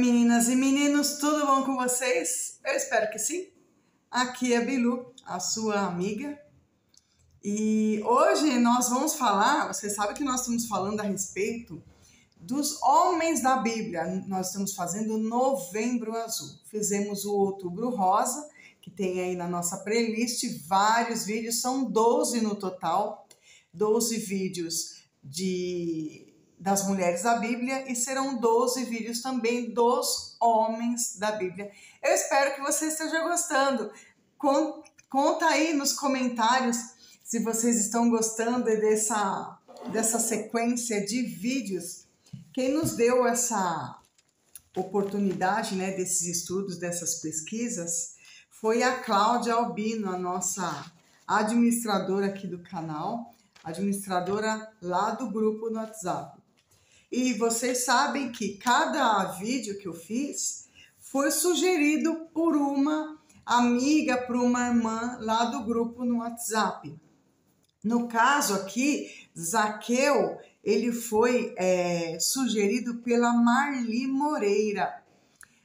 meninas e meninos, tudo bom com vocês? Eu espero que sim. Aqui é Bilu, a sua amiga. E hoje nós vamos falar, você sabe que nós estamos falando a respeito dos homens da Bíblia. Nós estamos fazendo Novembro Azul. Fizemos o Outubro Rosa, que tem aí na nossa playlist vários vídeos, são 12 no total, 12 vídeos das mulheres da Bíblia e serão 12 vídeos também dos homens da Bíblia. Eu espero que você esteja gostando. Conta aí nos comentários se vocês estão gostando dessa sequência de vídeos. Quem nos deu essa oportunidade, né, desses estudos, dessas pesquisas, foi a Cláudia Albino, a nossa administradora aqui do canal, administradora lá do grupo no WhatsApp. E vocês sabem que cada vídeo que eu fiz foi sugerido por uma amiga, por uma irmã lá do grupo no WhatsApp. No caso aqui, Zaqueu, ele foi sugerido pela Marli Moreira.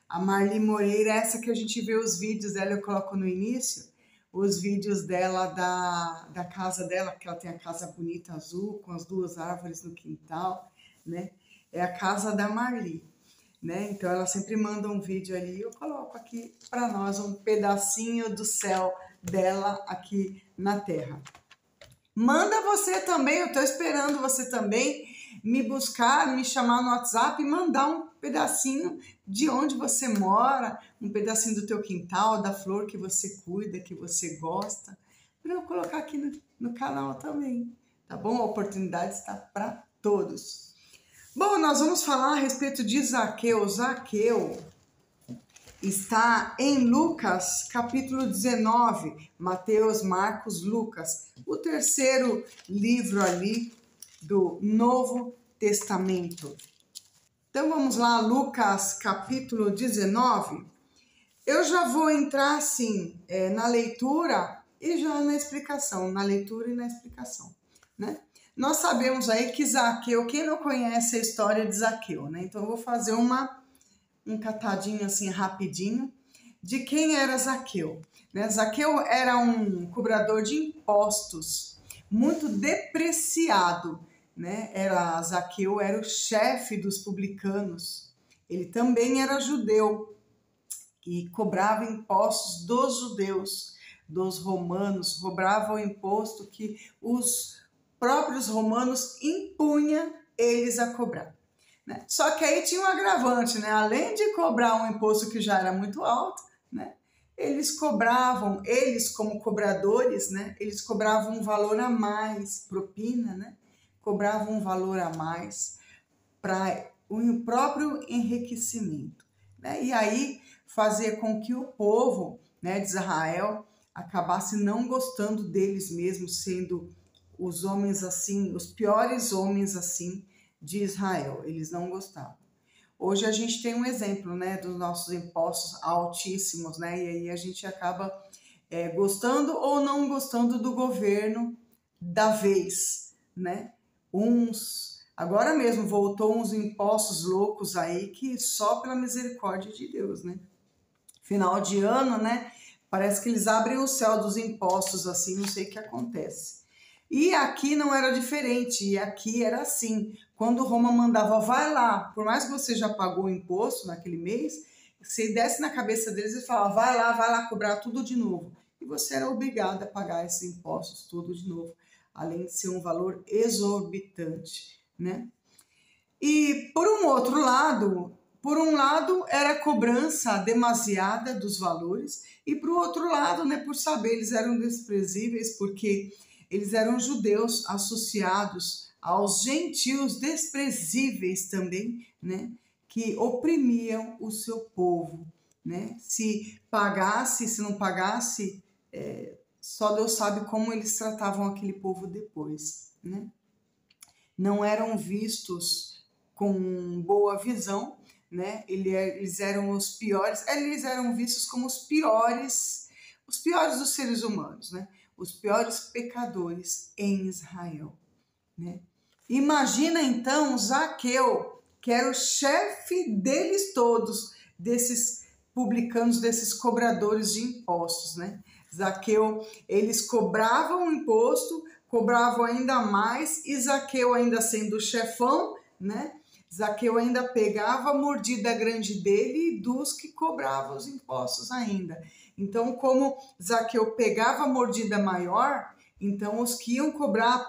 A Marli Moreira, essa que a gente vê os vídeos dela, eu coloco no início, os vídeos dela da casa dela, porque ela tem a casa bonita azul, com as duas árvores no quintal, né? É a casa da Marli, né? Então ela sempre manda um vídeo ali, eu coloco aqui para nós um pedacinho do céu dela aqui na terra. Manda você também, eu estou esperando você também me buscar, me chamar no WhatsApp e mandar um pedacinho de onde você mora, um pedacinho do teu quintal, da flor que você cuida, que você gosta, para eu colocar aqui no canal também, tá bom? A oportunidade está para todos. Bom, nós vamos falar a respeito de Zaqueu. Zaqueu está em Lucas, capítulo 19, Mateus, Marcos, Lucas, o terceiro livro ali do Novo Testamento. Então vamos lá, Lucas, capítulo 19. Eu já vou entrar assim na leitura e já na explicação, na leitura e na explicação, né? Nós sabemos aí que Zaqueu, quem não conhece a história de Zaqueu, né? Então eu vou fazer um catadinho assim rapidinho de quem era Zaqueu, né? Zaqueu era um cobrador de impostos, muito depreciado, né? Zaqueu era o chefe dos publicanos. Ele também era judeu e cobrava impostos dos judeus, dos romanos, cobrava o imposto que os próprios romanos impunham eles a cobrar, né? Só que aí tinha um agravante, né? Além de cobrar um imposto que já era muito alto, né? Eles como cobradores, né? Eles cobravam um valor a mais, propina, né? Cobravam um valor a mais para o próprio enriquecimento, né? E aí fazia com que o povo, né, de Israel acabasse não gostando deles mesmos, sendo os homens assim, os piores homens assim de Israel. Eles não gostavam. Hoje a gente tem um exemplo, né, dos nossos impostos altíssimos, né? E aí a gente acaba gostando ou não gostando do governo da vez, né? Agora mesmo voltou uns impostos loucos aí que só pela misericórdia de Deus, né? Final de ano, né? Parece que eles abrem o céu dos impostos assim, não sei o que acontece. E aqui não era diferente, e aqui era assim. Quando Roma mandava, vai lá, por mais que você já pagou o imposto naquele mês, você desce na cabeça deles e fala, vai lá cobrar tudo de novo. E você era obrigado a pagar esses impostos tudo de novo, além de ser um valor exorbitante, né? E por um lado era cobrança demasiada dos valores, e por outro lado, né, por saber, eles eram desprezíveis porque eles eram judeus associados aos gentios desprezíveis também, né, que oprimiam o seu povo, né? Se pagasse, se não pagasse, só Deus sabe como eles tratavam aquele povo depois, né? Não eram vistos com boa visão, né? Eles eram os piores, eles eram vistos como os piores dos seres humanos, né? Os piores pecadores em Israel, né? Imagina então Zaqueu, que era o chefe deles todos, desses publicanos, desses cobradores de impostos, né? Zaqueu, eles cobravam o imposto, cobravam ainda mais, e Zaqueu, ainda sendo o chefão, né? Zaqueu ainda pegava a mordida grande dele e dos que cobravam os impostos ainda. Então, como Zaqueu pegava a mordida maior, então os que iam cobrar a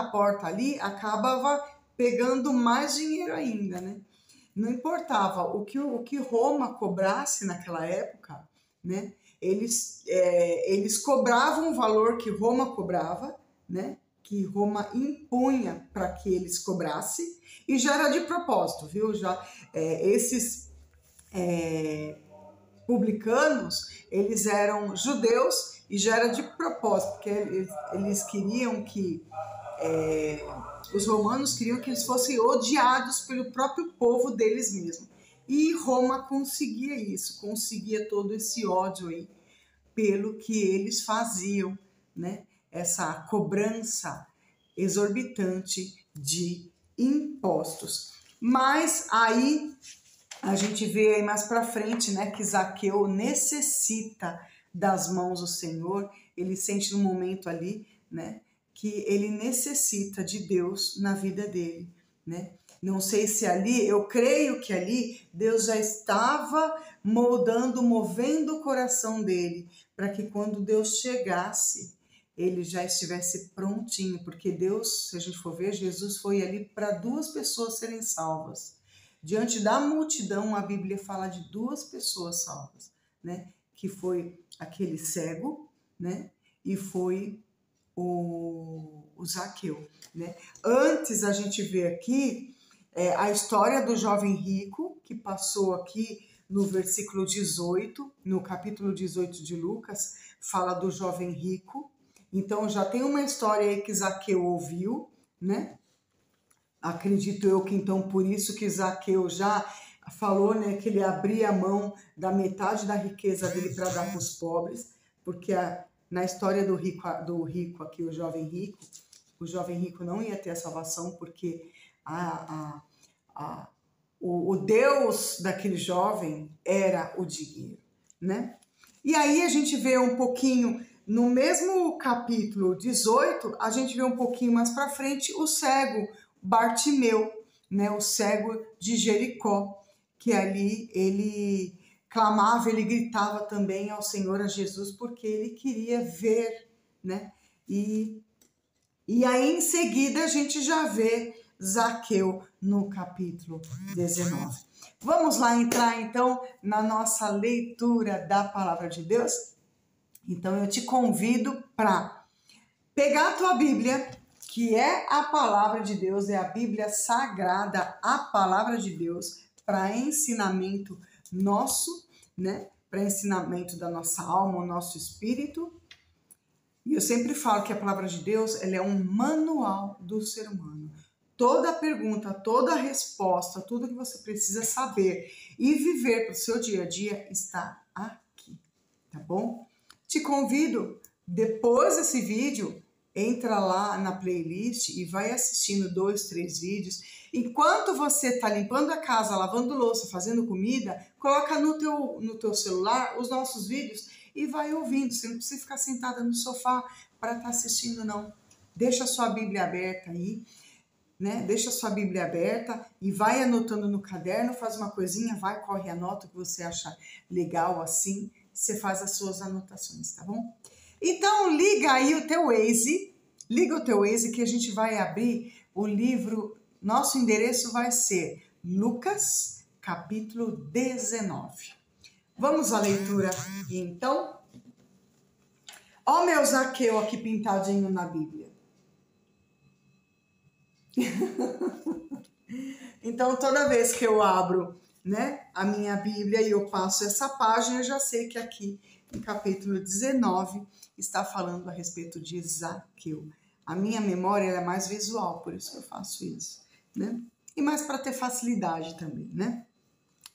porta ali, acabava pegando mais dinheiro ainda, né? Não importava o que Roma cobrasse naquela época, né? Eles cobravam o valor que Roma cobrava, né? Que Roma impunha para que eles cobrassem, e já era de propósito, viu? Já esses publicanos, eles eram judeus e já era de propósito, porque eles queriam que os romanos queriam que eles fossem odiados pelo próprio povo deles mesmos. E Roma conseguia isso, conseguia todo esse ódio aí pelo que eles faziam, né? Essa cobrança exorbitante de impostos. Mas aí a gente vê aí mais para frente, né, que Zaqueu necessita das mãos do Senhor. Ele sente no momento ali, né, que ele necessita de Deus na vida dele, né? Não sei se ali, eu creio que ali Deus já estava moldando, movendo o coração dele, para que quando Deus chegasse, ele já estivesse prontinho, porque Deus, se a gente for ver, Jesus foi ali para 2 pessoas serem salvas. Diante da multidão, a Bíblia fala de 2 pessoas salvas, né? Que foi aquele cego, né? E foi o Zaqueu, né? Antes a gente vê aqui a história do jovem rico, que passou aqui no versículo 18, no capítulo 18 de Lucas, fala do jovem rico. Então já tem uma história aí que Zaqueu ouviu, né? Acredito eu que então por isso que Zaqueu já falou, né, que ele abria a mão da metade da riqueza dele para dar para os pobres, porque na história do rico aqui, o jovem rico não ia ter a salvação, porque o Deus daquele jovem era o dinheiro, né? E aí a gente vê um pouquinho, no mesmo capítulo 18, a gente vê um pouquinho mais para frente o cego Bartimeu, né? O cego de Jericó, que ali ele clamava, ele gritava também ao Senhor, a Jesus, porque ele queria ver, né? E aí em seguida a gente já vê Zaqueu no capítulo 19. Vamos lá entrar então na nossa leitura da palavra de Deus? Então eu te convido para pegar a tua Bíblia, que é a palavra de Deus, é a Bíblia sagrada, a palavra de Deus, para ensinamento nosso, né? Para ensinamento da nossa alma, o nosso espírito. E eu sempre falo que a palavra de Deus, ela é um manual do ser humano. Toda pergunta, toda resposta, tudo que você precisa saber e viver para o seu dia a dia está aqui, tá bom? Te convido, depois desse vídeo, entra lá na playlist e vai assistindo 2, 3 vídeos. Enquanto você está limpando a casa, lavando louça, fazendo comida, coloca no teu celular os nossos vídeos e vai ouvindo. Você não precisa ficar sentada no sofá para estar assistindo, não. Deixa a sua Bíblia aberta aí, né? Deixa a sua Bíblia aberta e vai anotando no caderno, faz uma coisinha, vai, corre, anota o que você acha legal assim, você faz as suas anotações, tá bom? Então liga aí o teu Waze, que a gente vai abrir o livro, nosso endereço vai ser Lucas, capítulo 19. Vamos à leitura então? Ó meu Zaqueu aqui pintadinho na Bíblia. Então toda vez que eu abro, né, a minha Bíblia e eu passo essa página, eu já sei que aqui no capítulo 19 está falando a respeito de Zaqueu. A minha memória é mais visual, por isso que eu faço isso, né? E mais para ter facilidade também, né?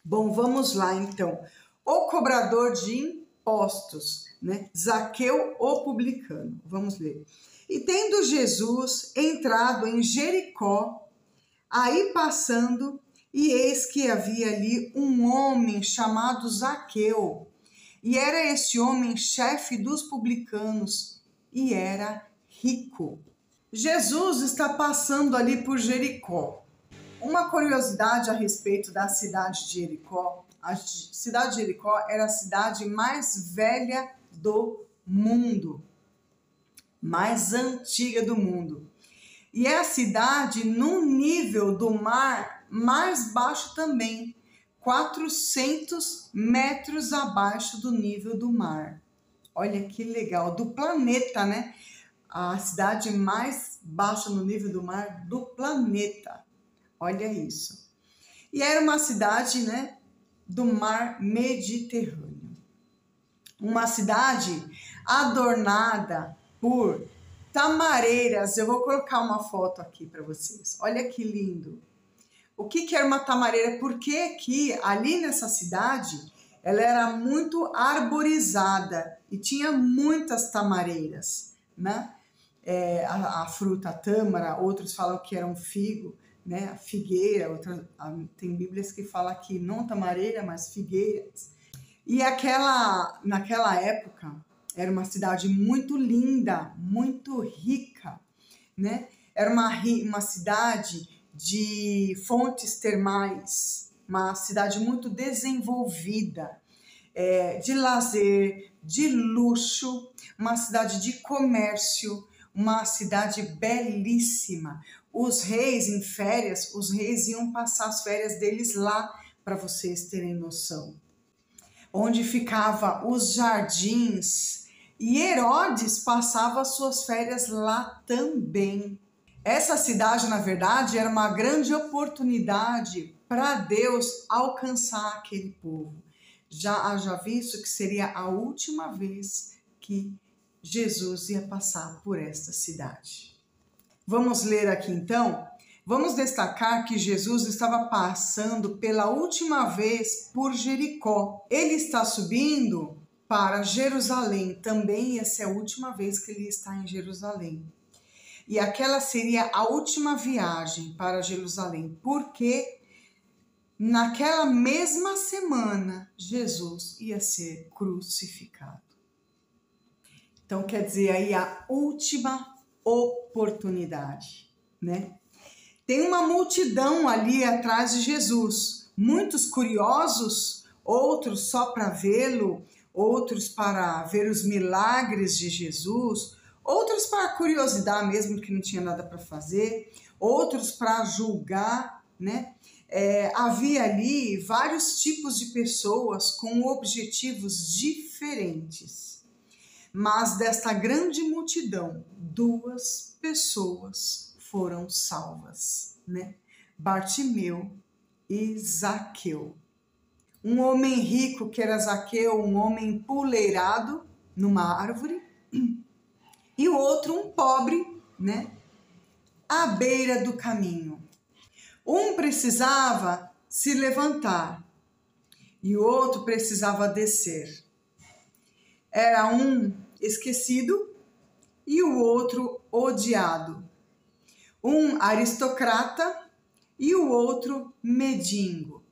Bom, vamos lá então. O cobrador de impostos, né? Zaqueu, o publicano. Vamos ler. E tendo Jesus entrado em Jericó, aí passando, E eis que havia ali um homem chamado Zaqueu, e era este homem chefe dos publicanos, e era rico. Jesus está passando ali por Jericó. Uma curiosidade a respeito da cidade de Jericó: a cidade de Jericó era a cidade mais velha do mundo, mais antiga do mundo. E é a cidade num nível do mar mais baixo também, 400 metros abaixo do nível do mar. Olha que legal, do planeta, né? A cidade mais baixa no nível do mar do planeta. Olha isso. E era uma cidade, né, do mar Mediterrâneo. Uma cidade adornada por tamareiras. Eu vou colocar uma foto aqui para vocês. Olha que lindo. O que era uma tamareira? Porque que ali nessa cidade ela era muito arborizada e tinha muitas tamareiras, né? A fruta, a tâmara, outros falam que era um figo, né? A figueira, tem bíblias que falam que não tamareira, mas figueiras. E naquela época era uma cidade muito linda, muito rica, né? Era uma cidade de fontes termais, uma cidade muito desenvolvida, de lazer, de luxo, uma cidade de comércio, uma cidade belíssima. Os reis em férias, os reis iam passar as férias deles lá, para vocês terem noção. Onde ficava os jardins, e Herodes passava as suas férias lá também. Essa cidade, na verdade, era uma grande oportunidade para Deus alcançar aquele povo. Já haja visto que seria a última vez que Jesus ia passar por esta cidade. Vamos ler aqui então? Vamos destacar que Jesus estava passando pela última vez por Jericó. Ele está subindo para Jerusalém. Também essa é a última vez que ele está em Jerusalém. E aquela seria a última viagem para Jerusalém, porque naquela mesma semana Jesus ia ser crucificado. Então quer dizer aí a última oportunidade, né? Tem uma multidão ali atrás de Jesus, muitos curiosos, outros só para vê-lo, outros para ver os milagres de Jesus, outros para curiosidade mesmo, que não tinha nada para fazer, outros para julgar, né? Havia ali vários tipos de pessoas com objetivos diferentes. Mas desta grande multidão, 2 pessoas foram salvas, né? Bartimeu e Zaqueu. Um homem rico, que era Zaqueu, um homem empoleirado numa árvore, e o outro um pobre, né, à beira do caminho. Um precisava se levantar e o outro precisava descer. Era um esquecido e o outro odiado. Um aristocrata e o outro mendigo.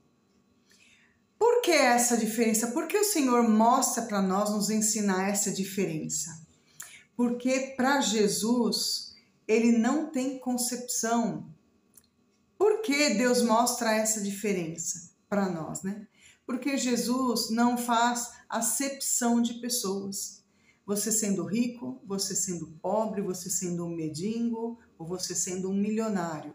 Por que essa diferença? Por que o Senhor mostra para nós, nos ensinar essa diferença? Porque para Jesus, ele não tem concepção. Por que Deus mostra essa diferença para nós, né? Porque Jesus não faz acepção de pessoas. Você sendo rico, você sendo pobre, você sendo um mendigo ou você sendo um milionário.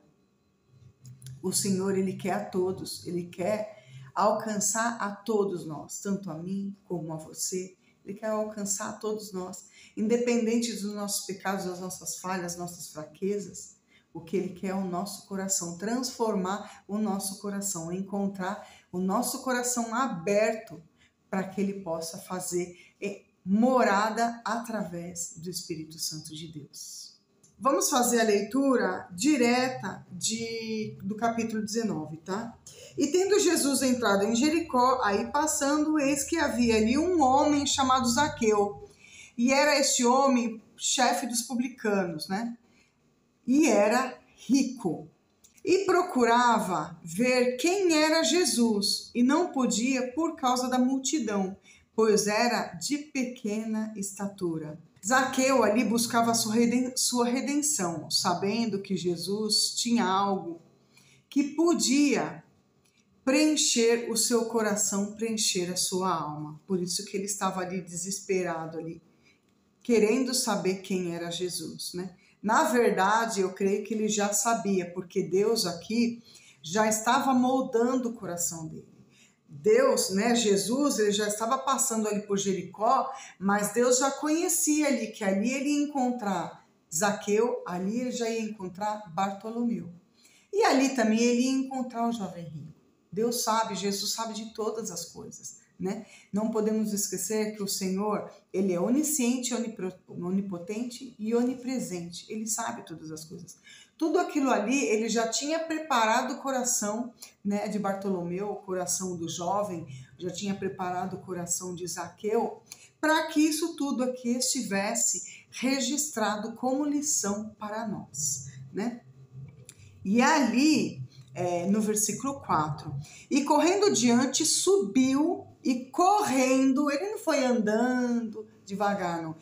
O Senhor, ele quer a todos, ele quer alcançar a todos nós, tanto a mim como a você. Ele quer alcançar a todos nós, independente dos nossos pecados, das nossas falhas, nossas fraquezas. O que ele quer é o nosso coração, transformar o nosso coração, encontrar o nosso coração aberto para que ele possa fazer morada através do Espírito Santo de Deus. Vamos fazer a leitura direta do capítulo 19, tá? E tendo Jesus entrado em Jericó, aí passando, eis que havia ali um homem chamado Zaqueu. E era este homem chefe dos publicanos, né? E era rico. e procurava ver quem era Jesus e não podia por causa da multidão, pois era de pequena estatura. Zaqueu ali buscava sua redenção, sabendo que Jesus tinha algo que podia preencher o seu coração, preencher a sua alma. Por isso que ele estava ali desesperado ali, querendo saber quem era Jesus, né? Na verdade, eu creio que ele já sabia, porque Deus aqui já estava moldando o coração dele. Deus, né, Jesus, ele já estava passando ali por Jericó, mas Deus já conhecia ali, que ali ele ia encontrar Zaqueu, ali ele já ia encontrar Bartolomeu. E ali também ele ia encontrar o jovem rico. Deus sabe, Jesus sabe de todas as coisas, né? Não podemos esquecer que o Senhor, ele é onisciente, onipotente e onipresente. Ele sabe todas as coisas. Tudo aquilo ali, ele já tinha preparado o coração, né, de Bartolomeu, o coração do jovem, já tinha preparado o coração de Zaqueu, para que isso tudo aqui estivesse registrado como lição para nós, né? E ali, no versículo 4, e correndo diante, subiu e correndo, ele não foi andando devagar, não.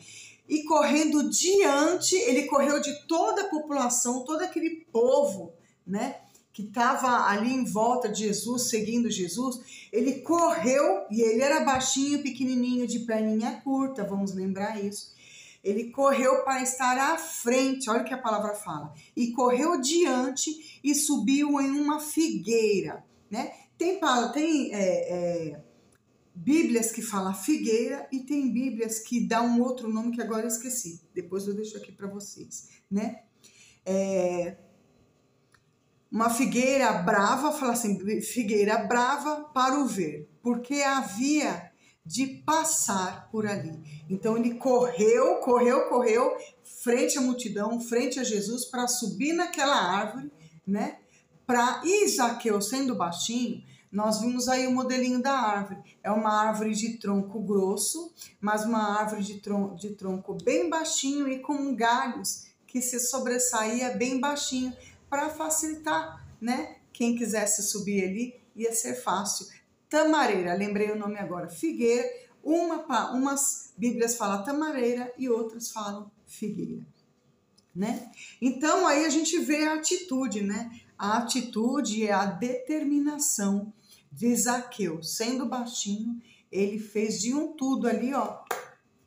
E correndo diante, ele correu de toda a população, todo aquele povo, né, que estava ali em volta de Jesus, seguindo Jesus. Ele correu, e ele era baixinho, pequenininho, de perninha curta, vamos lembrar isso. Ele correu para estar à frente, olha o que a palavra fala. E correu diante e subiu em uma figueira, né? Tem Bíblias que falam figueira e tem Bíblias que dão um outro nome que agora eu esqueci. Depois eu deixo aqui para vocês, né? Uma figueira brava, fala assim, figueira brava para o ver, porque havia de passar por ali. Então ele correu, frente à multidão, frente a Jesus, para subir naquela árvore, né? E Zaqueu, sendo baixinho, nós vimos aí o modelinho da árvore. É uma árvore de tronco grosso, mas uma árvore de tronco bem baixinho e com galhos que se sobressaía bem baixinho para facilitar, né? Quem quisesse subir ali ia ser fácil. Tamareira, lembrei o nome agora, figueira. Umas Bíblias falam tamareira e outras falam figueira, né? Então aí a gente vê a atitude, né? A atitude é a determinação de Zaqueu. Sendo baixinho, ele fez de um tudo ali, ó,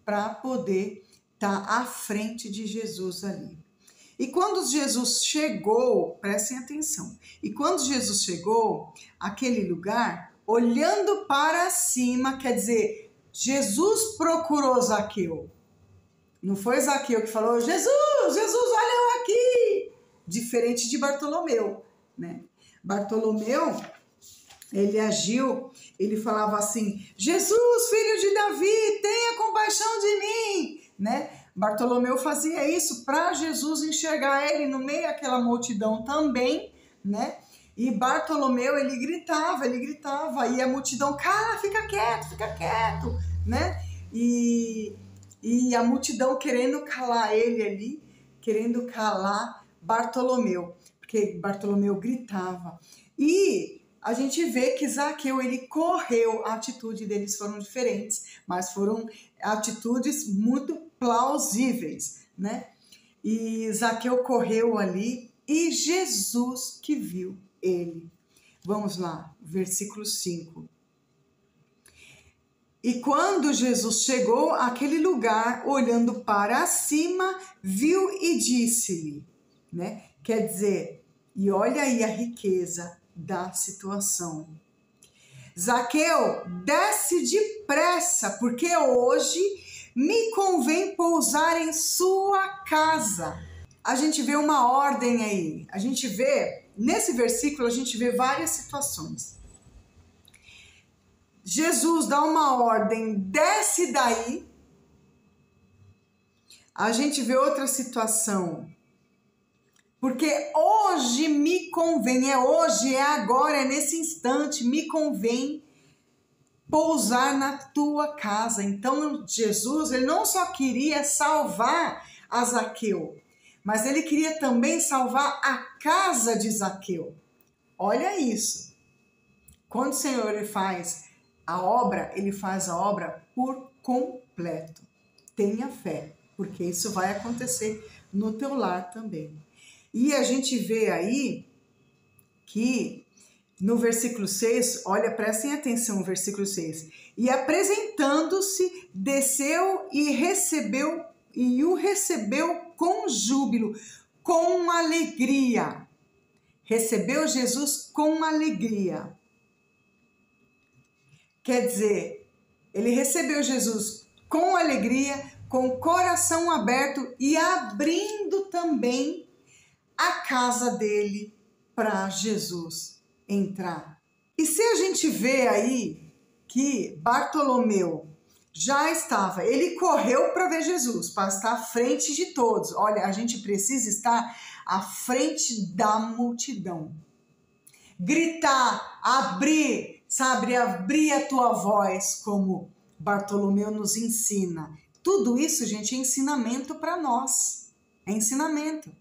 para poder estar à frente de Jesus ali. E quando Jesus chegou, prestem atenção, e quando Jesus chegou àquele lugar, olhando para cima, quer dizer, Jesus procurou Zaqueu. Não foi Zaqueu que falou, Jesus, olha eu aqui. Diferente de Bartolomeu, né? Bartolomeu, ele agiu, ele falava assim, Jesus, filho de Davi, tenha compaixão de mim, né? Bartolomeu fazia isso para Jesus enxergar ele no meio daquela multidão também, né? E Bartolomeu, ele gritava, e a multidão, cara, fica quieto, né? E a multidão querendo calar ele ali, querendo calar Bartolomeu, porque Bartolomeu gritava. E a gente vê que Zaqueu, ele correu, a atitude deles foram diferentes, mas foram atitudes muito plausíveis, né? E Zaqueu correu ali e Jesus que viu ele. Vamos lá, versículo 5. E quando Jesus chegou àquele lugar, olhando para cima, viu e disse-lhe, né? Quer dizer, e olha aí a riqueza da situação. Zaqueu, desce depressa, porque hoje me convém pousar em sua casa. A gente vê uma ordem aí. A gente vê, nesse versículo, a gente vê várias situações. Jesus dá uma ordem, desce daí. A gente vê outra situação. Porque hoje me convém, é hoje, é agora, é nesse instante, me convém pousar na tua casa. Então Jesus, ele não só queria salvar a Zaqueu, mas ele queria também salvar a casa de Zaqueu. Olha isso. Quando o Senhor ele faz a obra, ele faz a obra por completo. Tenha fé, porque isso vai acontecer no teu lar também. E a gente vê aí que no versículo 6, olha, prestem atenção no versículo 6. E apresentando-se, desceu e o recebeu com júbilo, com alegria. Recebeu Jesus com alegria. Quer dizer, ele recebeu Jesus com alegria, com o coração aberto e abrindo também a casa dele para Jesus entrar. E se a gente vê aí que Bartolomeu já estava, ele correu para ver Jesus, para estar à frente de todos. Olha, a gente precisa estar à frente da multidão. Gritar, abrir, sabe, abrir a tua voz, como Bartolomeu nos ensina. Tudo isso, gente, é ensinamento para nós. É ensinamento.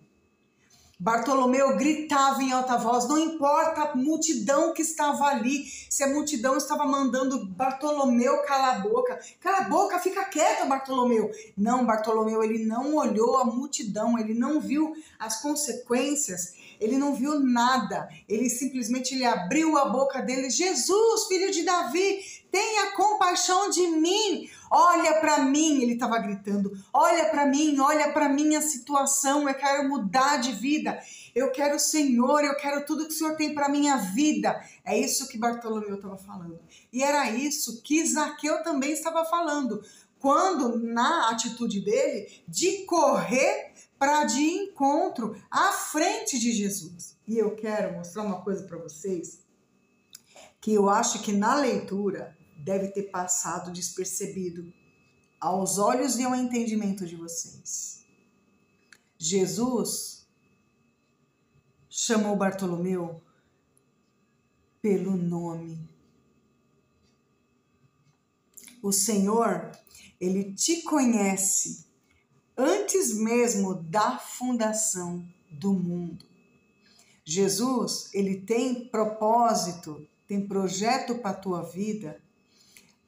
Bartolomeu gritava em alta voz, não importa a multidão que estava ali, se a multidão estava mandando Bartolomeu cala a boca, fica quieto, Bartolomeu. Não, Bartolomeu, ele não olhou a multidão, ele não viu as consequências, ele não viu nada, ele simplesmente abriu a boca dele, Jesus, filho de Davi, tenha compaixão de mim. Olha para mim, ele estava gritando, olha para mim, olha para minha situação, eu quero mudar de vida, eu quero o Senhor, eu quero tudo que o Senhor tem para minha vida. É isso que Bartolomeu estava falando. E era isso que Zaqueu também estava falando, quando na atitude dele de correr para de encontro à frente de Jesus. E eu quero mostrar uma coisa para vocês, que eu acho que na leitura deve ter passado despercebido aos olhos e ao entendimento de vocês. Jesus chamou Bartolomeu pelo nome. O Senhor, ele te conhece antes mesmo da fundação do mundo. Jesus, ele tem propósito, tem projeto para a tua vida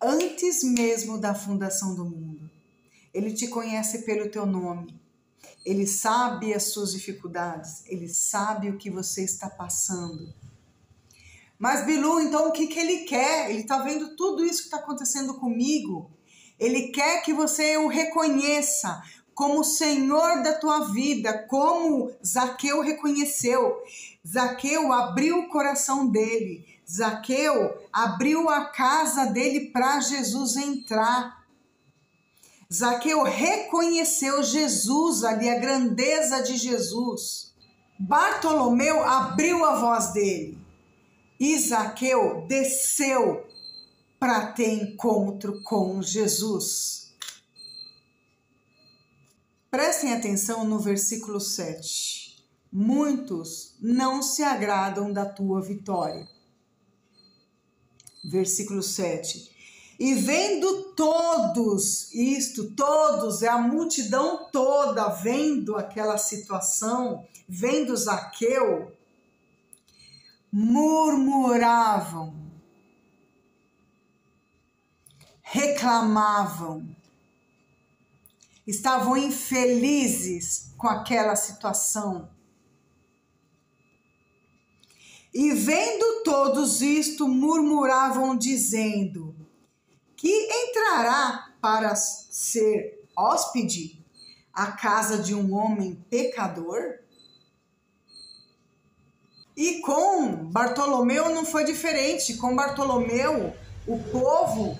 antes mesmo da fundação do mundo. Ele te conhece pelo teu nome. Ele sabe as suas dificuldades. Ele sabe o que você está passando. Mas, Bilu, então o que ele quer? Ele está vendo tudo isso que está acontecendo comigo. Ele quer que você o reconheça como o Senhor da tua vida, como Zaqueu reconheceu. Zaqueu abriu o coração dele. Zaqueu abriu a casa dele para Jesus entrar. Zaqueu reconheceu Jesus ali, a grandeza de Jesus. Bartolomeu abriu a voz dele. E Zaqueu desceu para ter encontro com Jesus. Prestem atenção no versículo 7. Muitos não se agradam da tua vitória. Versículo 7. E vendo todos, todos, é a multidão toda vendo aquela situação, vendo Zaqueu, murmuravam, reclamavam, estavam infelizes com aquela situação. E vendo todos isto, murmuravam, dizendo: que entrará para ser hóspede à casa de um homem pecador? E com Bartolomeu não foi diferente. Com Bartolomeu, o povo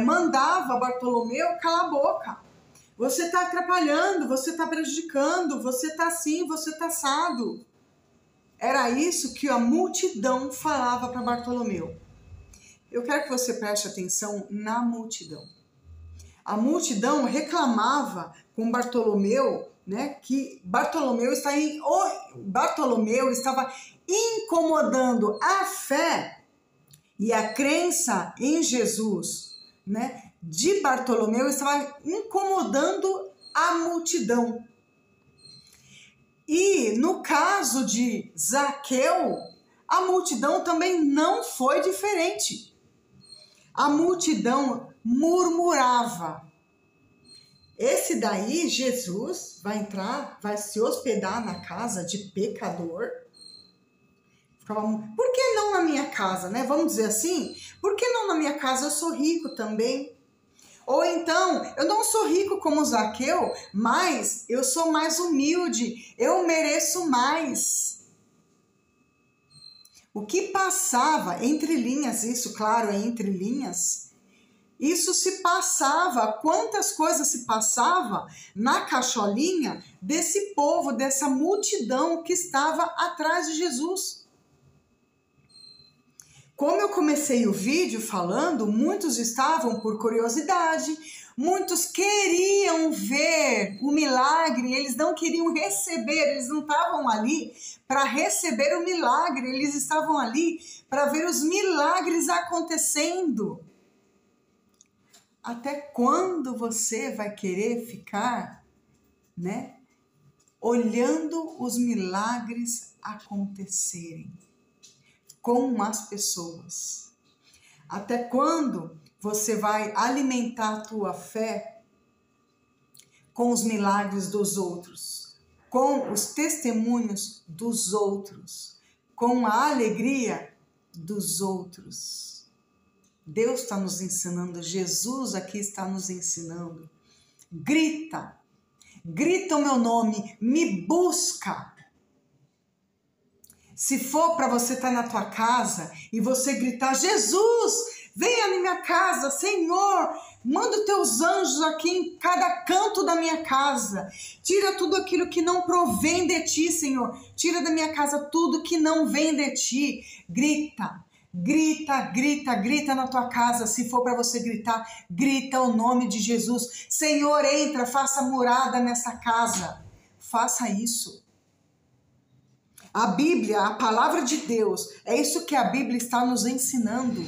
mandava Bartolomeu calar a boca. Você está atrapalhando, você está prejudicando, você está assim, você está assado. Era isso que a multidão falava para Bartolomeu. Eu quero que você preste atenção na multidão. A multidão reclamava com Bartolomeu, né, que Bartolomeu estava incomodando a fé e a crença em Jesus, né, de Bartolomeu, estava incomodando a multidão. E no caso de Zaqueu, a multidão também não foi diferente. A multidão murmurava. Esse daí, Jesus, vai entrar, vai se hospedar na casa de pecador. Por que não na minha casa, né? Vamos dizer assim, por que não na minha casa? Eu sou rico também. Ou então, eu não sou rico como Zaqueu, mas eu sou mais humilde, eu mereço mais. O que passava entre linhas, isso, claro, é entre linhas, isso se passava, quantas coisas se passava na cacholinha desse povo, dessa multidão que estava atrás de Jesus. Como eu comecei o vídeo falando, muitos estavam por curiosidade, muitos queriam ver o milagre, eles não queriam receber, eles não estavam ali para receber o milagre, eles estavam ali para ver os milagres acontecendo. Até quando você vai querer ficar, né, olhando os milagres acontecerem com as pessoas? Até quando você vai alimentar a tua fé com os milagres dos outros, com os testemunhos dos outros, com a alegria dos outros? Deus está nos ensinando, Jesus aqui está nos ensinando. Grita, grita o meu nome, me busca. Se for para você estar na tua casa e você gritar, Jesus, venha na minha casa, Senhor, manda os teus anjos aqui em cada canto da minha casa. Tira tudo aquilo que não provém de ti, Senhor. Tira da minha casa tudo que não vem de ti. Grita, grita, grita, grita na tua casa. Se for para você gritar, grita o nome de Jesus. Senhor, entra, faça morada nessa casa. Faça isso. A Bíblia, a palavra de Deus, é isso que a Bíblia está nos ensinando,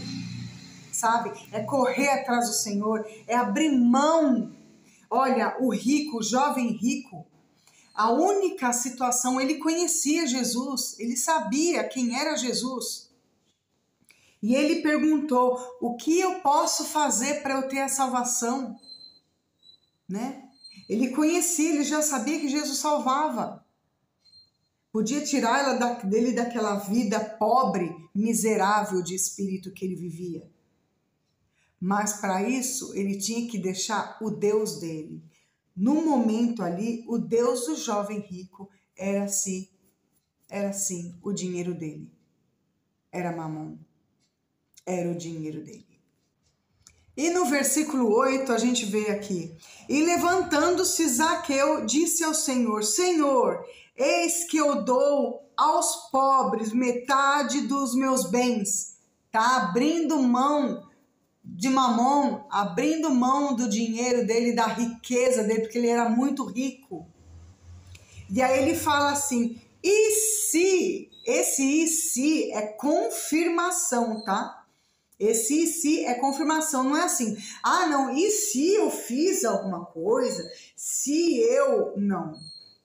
sabe? É correr atrás do Senhor, é abrir mão. Olha, o rico, o jovem rico, a única situação, ele conhecia Jesus, ele sabia quem era Jesus. E ele perguntou, o que eu posso fazer para eu ter a salvação? Né? Ele conhecia, ele já sabia que Jesus salvava. Podia tirar dele daquela vida pobre, miserável de espírito que ele vivia. Mas para isso, ele tinha que deixar o Deus dele. No momento ali, o Deus do jovem rico era assim o dinheiro dele. Era Mamon. Era o dinheiro dele. E no versículo 8 a gente vê aqui, e levantando-se Zaqueu disse ao Senhor, Senhor, eis que eu dou aos pobres metade dos meus bens. Tá abrindo mão de Mamon, abrindo mão do dinheiro dele, da riqueza dele, porque ele era muito rico. E aí ele fala assim, e se, esse e se é confirmação, tá? Esse e se é confirmação, não é assim, ah não, e se eu fiz alguma coisa, se eu, não,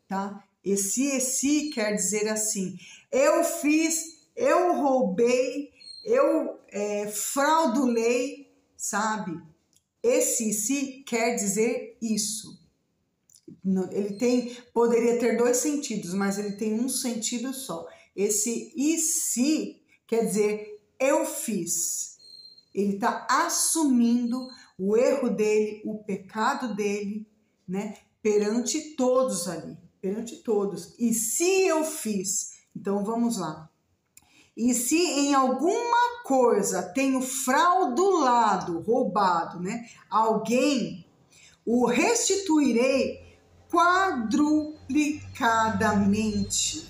tá? Esse quer dizer assim, eu fiz, eu roubei, eu fraudulei, sabe? Esse se quer dizer isso. Ele poderia ter dois sentidos, mas ele tem um sentido só. Esse e se quer dizer eu fiz. Ele está assumindo o erro dele, o pecado dele, né? Perante todos ali, perante todos. E se eu fiz, então vamos lá. E se em alguma coisa tenho fraudulado, roubado, né? Alguém, o restituirei quadruplicadamente.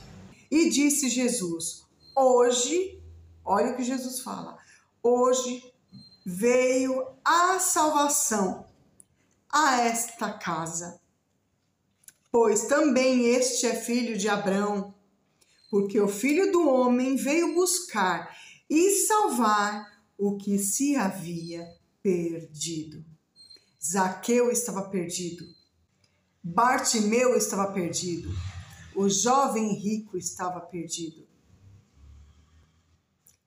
E disse Jesus, hoje, olha o que Jesus fala, hoje veio a salvação a esta casa, pois também este é filho de Abraão, porque o Filho do Homem veio buscar e salvar o que se havia perdido. Zaqueu estava perdido, Bartimeu estava perdido, o jovem rico estava perdido.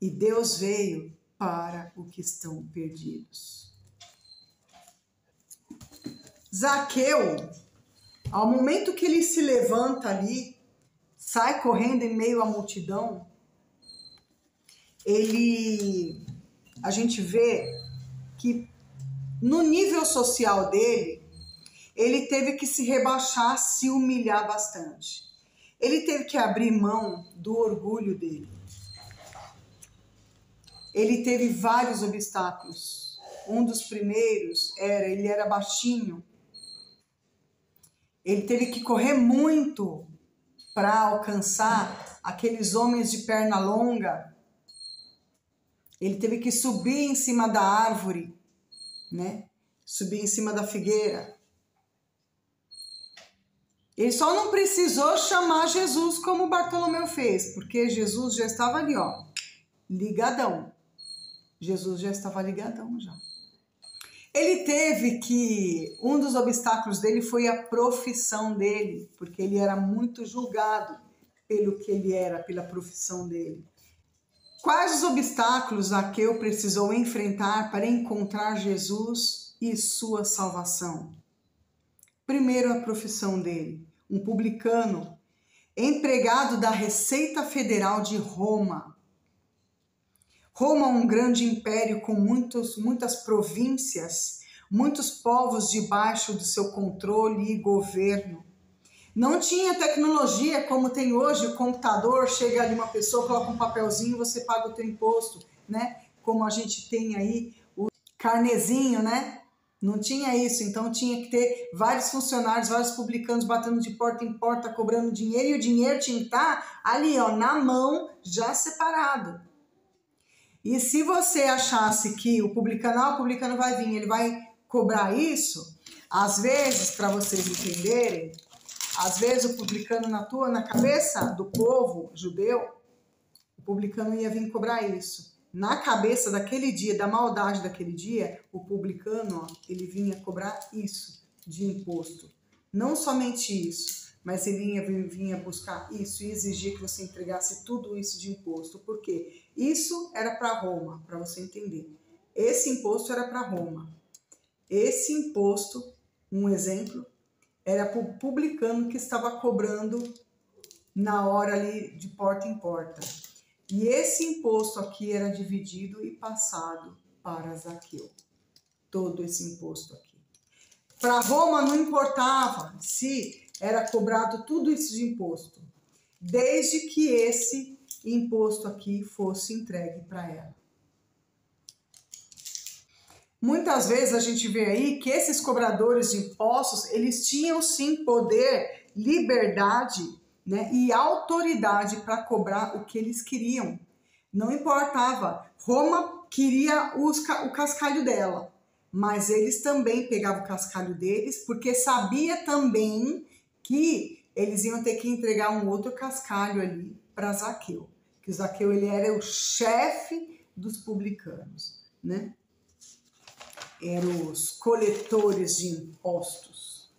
E Deus veio para os que estão perdidos. Zaqueu, ao momento que ele se levanta ali, sai correndo em meio à multidão, a gente vê que no nível social dele, ele teve que se rebaixar, se humilhar bastante. Ele teve que abrir mão do orgulho dele. Ele teve vários obstáculos. Um dos primeiros ele era baixinho. Ele teve que correr muito para alcançar aqueles homens de perna longa. Ele teve que subir em cima da árvore, né? Subir em cima da figueira. Ele só não precisou chamar Jesus como Bartolomeu fez, porque Jesus já estava ali, ó, ligadão. Jesus já estava ligadão já. Ele teve que, um dos obstáculos dele foi a profissão dele, porque ele era muito julgado pelo que ele era, pela profissão dele. Quais os obstáculos Zaqueu precisou enfrentar para encontrar Jesus e sua salvação? Primeiro, a profissão dele, um publicano, empregado da Receita Federal de Roma. Roma é um grande império com muitas províncias, muitos povos debaixo do seu controle e governo. Não tinha tecnologia como tem hoje, o computador, chega ali uma pessoa, coloca um papelzinho, você paga o teu imposto, né? Como a gente tem aí o carnezinho, né? Não tinha isso, então tinha que ter vários funcionários, vários publicanos batendo de porta em porta, cobrando dinheiro, e o dinheiro tinha que estar ali, ó, na mão, já separado. E se você achasse que o publicano vai vir, ele vai cobrar isso, às vezes, para vocês entenderem, às vezes o publicano na cabeça do povo judeu, o publicano ia vir cobrar isso. Na cabeça daquele dia, da maldade daquele dia, o publicano, ó, ele vinha cobrar isso de imposto. Não somente isso, mas ele vinha buscar isso e exigir que você entregasse tudo isso de imposto. Por quê? Isso era para Roma, para você entender. Esse imposto era para Roma. Esse imposto, um exemplo, era para o publicano que estava cobrando na hora ali de porta em porta. E esse imposto aqui era dividido e passado para Zaqueu. Todo esse imposto aqui. Para Roma não importava se era cobrado tudo isso de imposto, desde que esse imposto aqui fosse entregue para ela. Muitas vezes a gente vê aí que esses cobradores de impostos, eles tinham sim poder, liberdade, né, e autoridade para cobrar o que eles queriam. Não importava. Roma queria o cascalho dela, mas eles também pegavam o cascalho deles, porque sabia também que eles iam ter que entregar um outro cascalho ali para Zaqueu. Que o Zaqueu, ele era o chefe dos publicanos, né? Eram os coletores de impostos.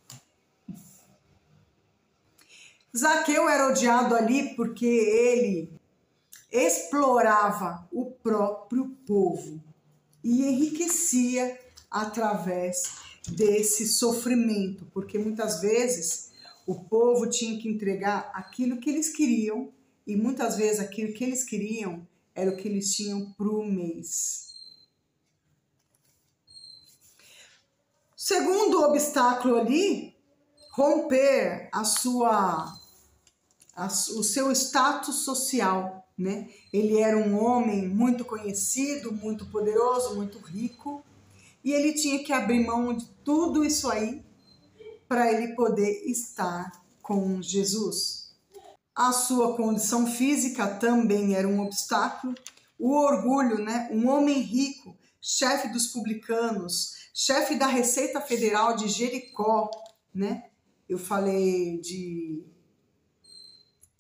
Zaqueu era odiado ali porque ele explorava o próprio povo e enriquecia através desse sofrimento, porque muitas vezes o povo tinha que entregar aquilo que eles queriam e muitas vezes aquilo que eles queriam era o que eles tinham para o mês. Segundo obstáculo ali, romper o seu status social, né? Ele era um homem muito conhecido, muito poderoso, muito rico, e ele tinha que abrir mão de tudo isso aí para ele poder estar com Jesus. A sua condição física também era um obstáculo. O orgulho, né? Um homem rico, chefe dos publicanos, chefe da Receita Federal de Jericó, né? Eu falei de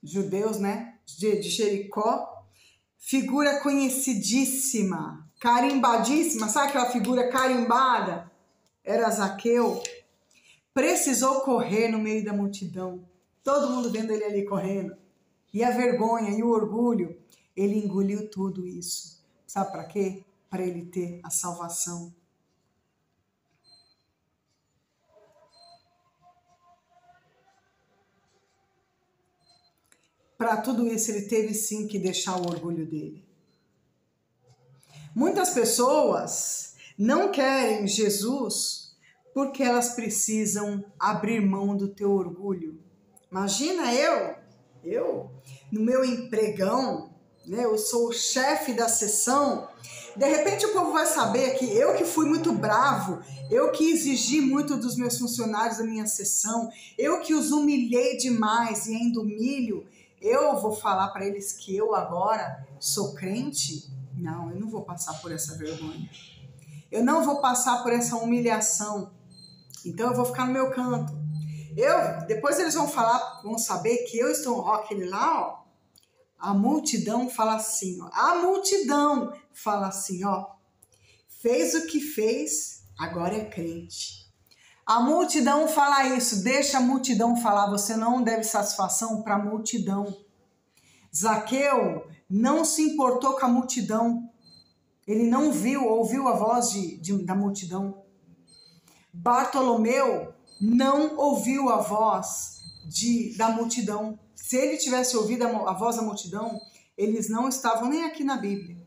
judeus, né? De Jericó. Figura conhecidíssima, carimbadíssima. Sabe aquela figura carimbada? Era Zaqueu. Precisou correr no meio da multidão. todo mundo vendo ele ali correndo. E a vergonha e o orgulho, ele engoliu tudo isso. Sabe para quê? Para ele ter a salvação. Para tudo isso, ele teve sim que deixar o orgulho dele. Muitas pessoas não querem Jesus porque elas precisam abrir mão do teu orgulho. Imagina eu no meu empregão, né, eu sou o chefe da seção, de repente o povo vai saber que eu que fui muito bravo, eu que exigi muito dos meus funcionários da minha seção, eu que os humilhei demais e ainda humilho, eu vou falar para eles que eu agora sou crente? Não, eu não vou passar por essa vergonha. Eu não vou passar por essa humilhação. Então eu vou ficar no meu canto. Depois eles vão falar, vão saber que eu estou aquele lá, ó. A multidão fala assim, ó. A multidão fala assim, ó. Fez o que fez, agora é crente. A multidão fala isso, deixa a multidão falar, você não deve satisfação para a multidão. Zaqueu não se importou com a multidão, ele não ouviu a voz da multidão. Bartolomeu não ouviu a voz da multidão. Se ele tivesse ouvido a voz da multidão, eles não estavam nem aqui na Bíblia.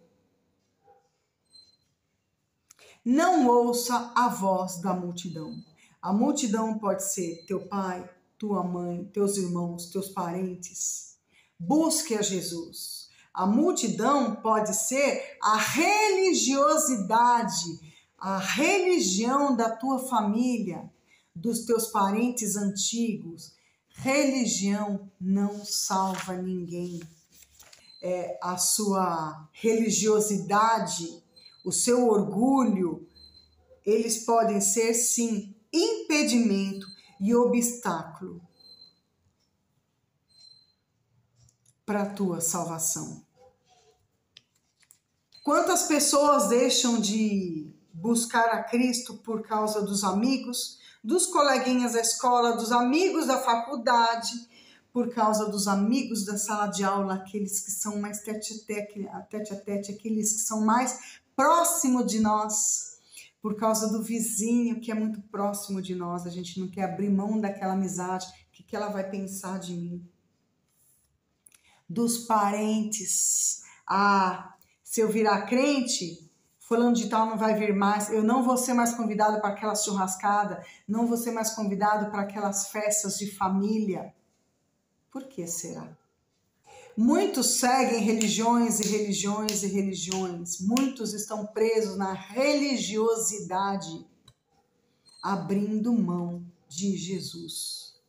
Não ouça a voz da multidão. A multidão pode ser teu pai, tua mãe, teus irmãos, teus parentes. Busque a Jesus. A multidão pode ser a religiosidade, a religião da tua família, dos teus parentes antigos. Religião não salva ninguém. A sua religiosidade, o seu orgulho, eles podem ser, sim, impedimento e obstáculo para a tua salvação. Quantas pessoas deixam de buscar a Cristo por causa dos amigos, dos coleguinhas da escola, dos amigos da faculdade, por causa dos amigos da sala de aula, aqueles que são mais tete a tete, aqueles que são mais próximos de nós, por causa do vizinho que é muito próximo de nós, a gente não quer abrir mão daquela amizade, o que ela vai pensar de mim? Dos parentes, se eu virar crente, fulano de tal não vai vir mais, eu não vou ser mais convidado para aquela churrascada, não vou ser mais convidado para aquelas festas de família. Por que será? Muitos seguem religiões e religiões e religiões. Muitos estão presos na religiosidade, abrindo mão de Jesus.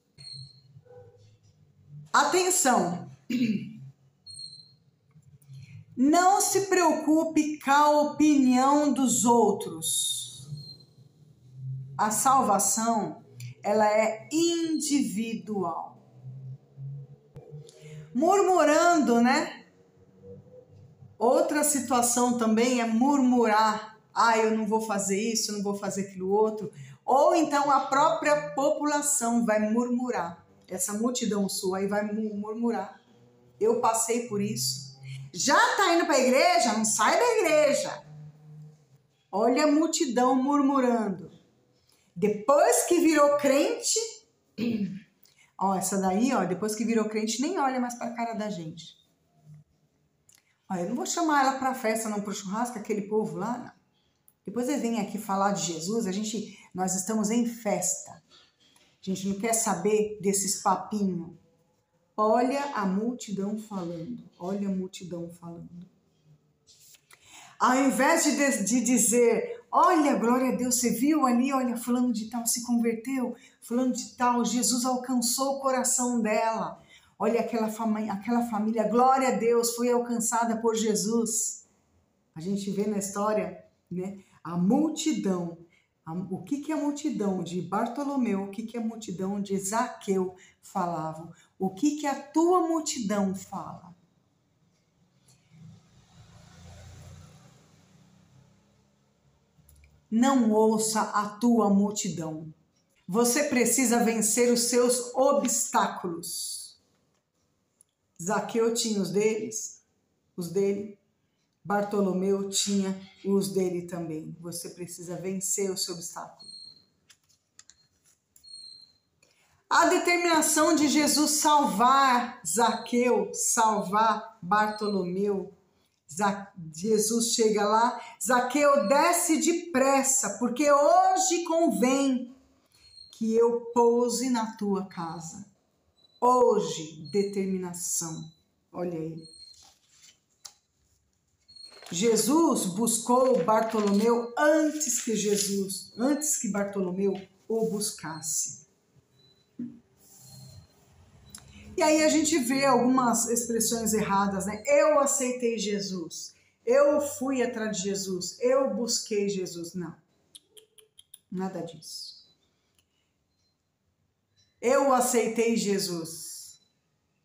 Atenção! Não se preocupe com a opinião dos outros. A salvação, ela é individual. Murmurando, né? Outra situação também é murmurar. Eu não vou fazer isso, eu não vou fazer aquilo outro. Ou então a própria população vai murmurar. Essa multidão sua aí vai murmurar. Eu passei por isso. Já tá indo para a igreja? Não sai da igreja. Olha a multidão murmurando. Depois que virou crente... essa daí, depois que virou crente, nem olha mais para a cara da gente. Eu não vou chamar ela para a festa, não, para o churrasco, aquele povo lá, não. Depois eles vêm aqui falar de Jesus, nós estamos em festa. A gente não quer saber desses papinhos. Olha a multidão falando, olha a multidão falando. Ao invés de dizer, olha, glória a Deus, você viu ali, olha, fulano de tal se converteu, fulano de tal, Jesus alcançou o coração dela. Olha aquela família, glória a Deus, foi alcançada por Jesus. A gente vê na história, né, a multidão. O que a multidão de Bartolomeu, o que a multidão de Zaqueu falavam? O que a tua multidão fala? Não ouça a tua multidão. Você precisa vencer os seus obstáculos. Zaqueu tinha os dele. Bartolomeu tinha os dele também. Você precisa vencer o seu obstáculo. A determinação de Jesus salvar Zaqueu, salvar Bartolomeu. Jesus chega lá, Zaqueu, desce depressa, porque hoje convém que eu pouse na tua casa. Hoje, determinação. Olha aí. Jesus buscou Bartolomeu antes que Bartolomeu o buscasse. E aí a gente vê algumas expressões erradas, né? Eu aceitei Jesus, eu fui atrás de Jesus, eu busquei Jesus. Não, nada disso. Eu aceitei Jesus.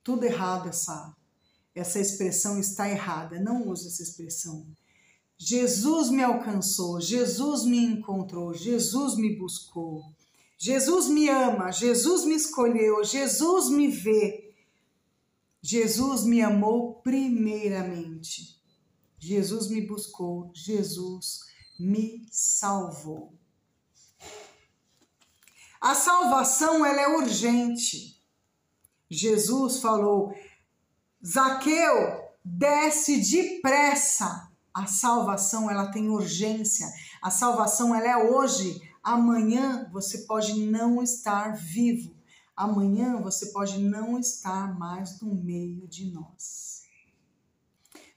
Tudo errado, essa expressão está errada. Não use essa expressão. Jesus me alcançou, Jesus me encontrou, Jesus me buscou. Jesus me ama, Jesus me escolheu, Jesus me vê. Jesus me amou primeiramente. Jesus me buscou, Jesus me salvou. A salvação, ela é urgente. Jesus falou, Zaqueu, desce depressa. A salvação, ela tem urgência. A salvação, ela é hoje. Amanhã você pode não estar vivo. Amanhã você pode não estar mais no meio de nós.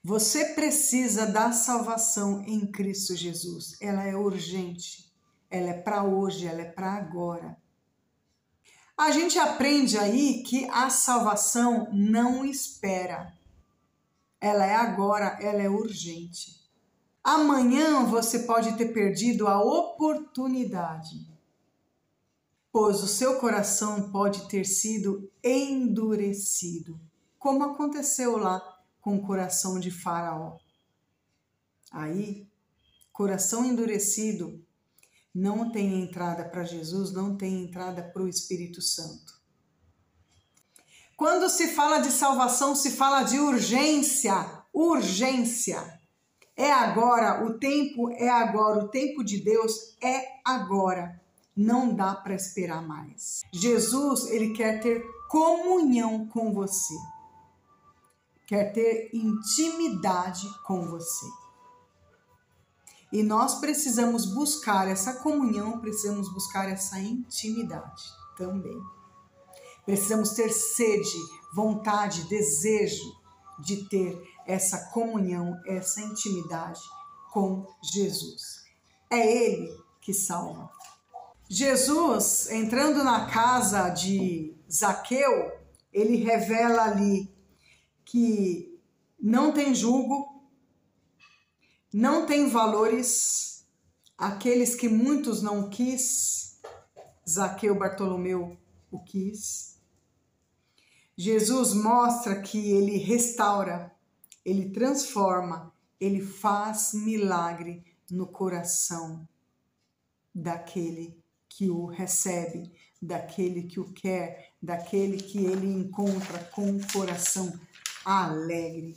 Você precisa da salvação em Cristo Jesus. Ela é urgente. Ela é para hoje, ela é para agora. A gente aprende aí que a salvação não espera. Ela é agora, ela é urgente. Amanhã você pode ter perdido a oportunidade, pois o seu coração pode ter sido endurecido, como aconteceu lá com o coração de Faraó. Aí, coração endurecido não tem entrada para Jesus, não tem entrada para o Espírito Santo. Quando se fala de salvação, se fala de urgência. Urgência. É agora, o tempo é agora, o tempo de Deus é agora. Não dá para esperar mais. Jesus, ele quer ter comunhão com você. Quer ter intimidade com você. E nós precisamos buscar essa comunhão, precisamos buscar essa intimidade também. Precisamos ter sede, vontade, desejo de ter essa comunhão, essa intimidade com Jesus. É Ele que salva. Jesus, entrando na casa de Zaqueu, ele revela ali que não tem julgo, não tem valores, aqueles que muitos não quis, Zaqueu, Bartolomeu o quis. Jesus mostra que ele restaura, ele transforma, ele faz milagre no coração daquele que o recebe, daquele que o quer, daquele que ele encontra com o coração alegre.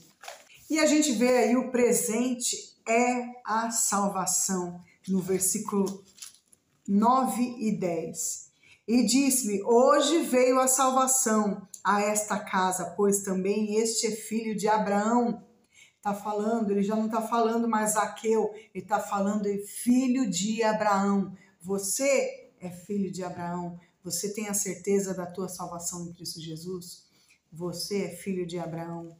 E a gente vê aí o presente é a salvação, no versículo 9 e 10. E disse-lhe, hoje veio a salvação a esta casa, pois também este é filho de Abraão. Está falando, ele já não está falando mais Zaqueu, ele está falando filho de Abraão. Você é filho de Abraão, você tem a certeza da tua salvação em Cristo Jesus? Você é filho de Abraão.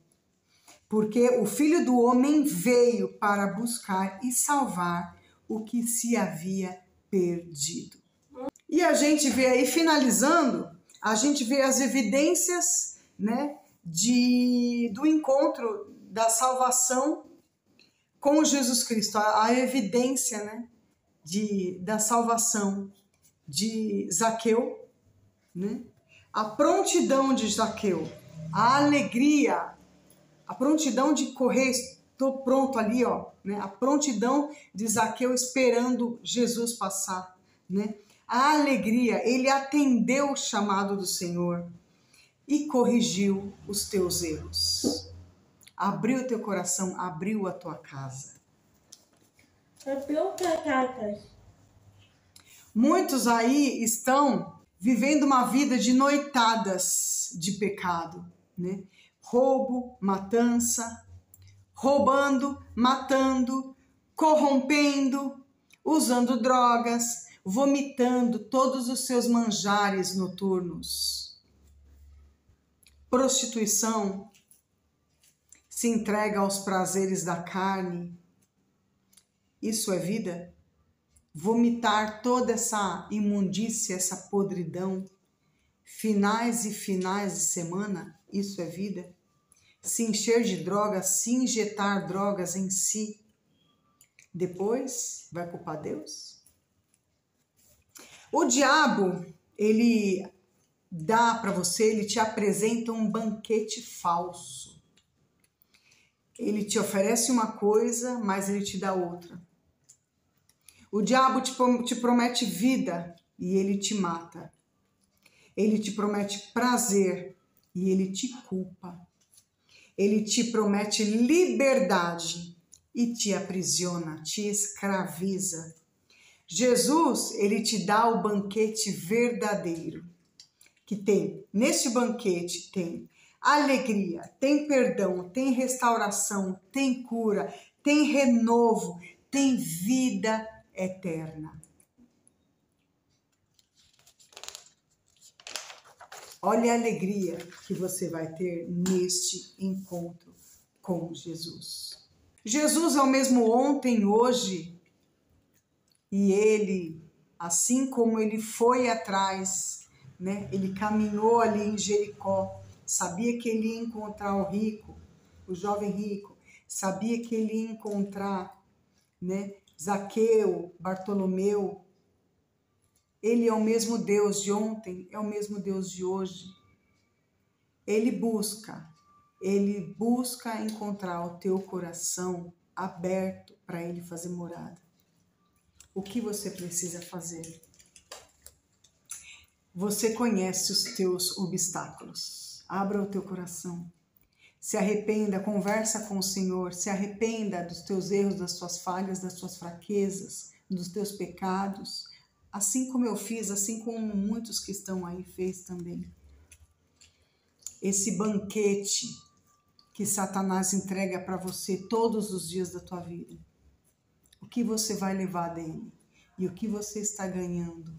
Porque o Filho do Homem veio para buscar e salvar o que se havia perdido. E a gente vê aí, finalizando, a gente vê as evidências, né, do encontro da salvação com Jesus Cristo. A evidência, né, da salvação de Zaqueu, né, a prontidão de Zaqueu, a alegria, a prontidão de correr, estou pronto ali, ó, né? A prontidão de Zaqueu esperando Jesus passar, né? a alegria, ele atendeu o chamado do Senhor e corrigiu os teus erros. Abriu o teu coração, abriu a tua casa. Abriu as Muitos aí estão vivendo uma vida de noitadas de pecado, né? Roubo, matança, roubando, matando, corrompendo, usando drogas, vomitando todos os seus manjares noturnos. Prostituição, se entrega aos prazeres da carne. Isso é vida? Vomitar toda essa imundícia, essa podridão, finais e finais de semana, isso é vida? Se encher de drogas, se injetar drogas em si, depois vai culpar Deus? O diabo, ele dá para você, ele te apresenta um banquete falso. Ele te oferece uma coisa, mas ele te dá outra. O diabo te promete vida e ele te mata. Ele te promete prazer e ele te culpa. Ele te promete liberdade e te aprisiona, te escraviza. Jesus, ele te dá o banquete verdadeiro, que tem, neste banquete tem alegria, tem perdão, tem restauração, tem cura, tem renovo, tem vida eterna. Olha a alegria que você vai ter neste encontro com Jesus. Jesus é o mesmo ontem, hoje, e ele, assim como ele foi atrás, né? Ele caminhou ali em Jericó, sabia que ele ia encontrar o rico, o jovem rico, sabia que ele ia encontrar, né, Zaqueu, Bartolomeu. Ele é o mesmo Deus de ontem, é o mesmo Deus de hoje. Ele busca encontrar o teu coração aberto para ele fazer morada. O que você precisa fazer? Você conhece os teus obstáculos. Abra o teu coração. Se arrependa, conversa com o Senhor, se arrependa dos teus erros, das tuas falhas, das tuas fraquezas, dos teus pecados. Assim como eu fiz, assim como muitos que estão aí fez também. Esse banquete que Satanás entrega para você todos os dias da tua vida. O que você vai levar dele? E o que você está ganhando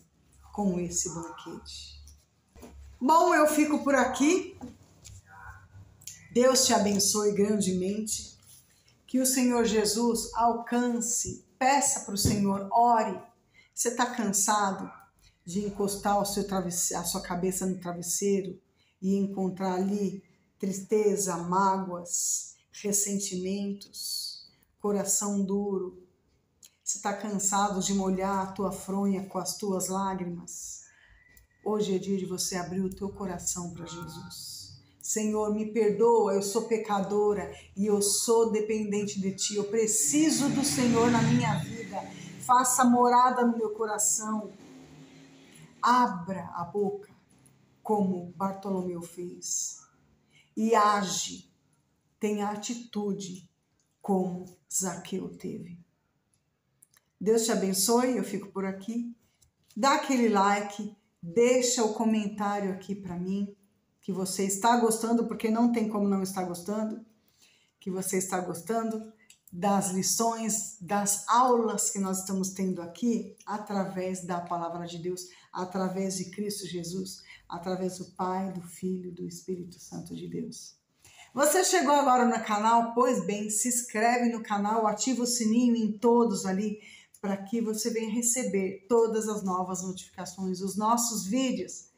com esse banquete? Bom, eu fico por aqui. Deus te abençoe grandemente. Que o Senhor Jesus alcance, peça para o Senhor, ore. Você está cansado de encostar a sua cabeça no travesseiro e encontrar ali tristeza, mágoas, ressentimentos, coração duro? Você está cansado de molhar a tua fronha com as tuas lágrimas? Hoje é dia de você abrir o teu coração para Jesus. Senhor, me perdoa, eu sou pecadora e eu sou dependente de Ti. Eu preciso do Senhor na minha vida. Faça morada no meu coração. Abra a boca, como Bartolomeu fez. E age, tenha atitude, como Zaqueu teve. Deus te abençoe, eu fico por aqui. Dá aquele like, deixa o comentário aqui para mim, que você está gostando, porque não tem como não estar gostando, que você está gostando das lições, das aulas que nós estamos tendo aqui, através da palavra de Deus, através de Cristo Jesus, através do Pai, do Filho e do Espírito Santo de Deus. Você chegou agora no canal? Pois bem, se inscreve no canal, ativa o sininho em todos ali, para que você venha receber todas as novas notificações, os nossos vídeos.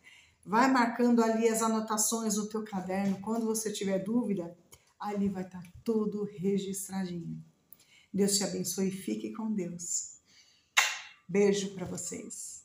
Vai marcando ali as anotações no teu caderno. Quando você tiver dúvida, ali vai estar tudo registradinho. Deus te abençoe e fique com Deus. Beijo para vocês.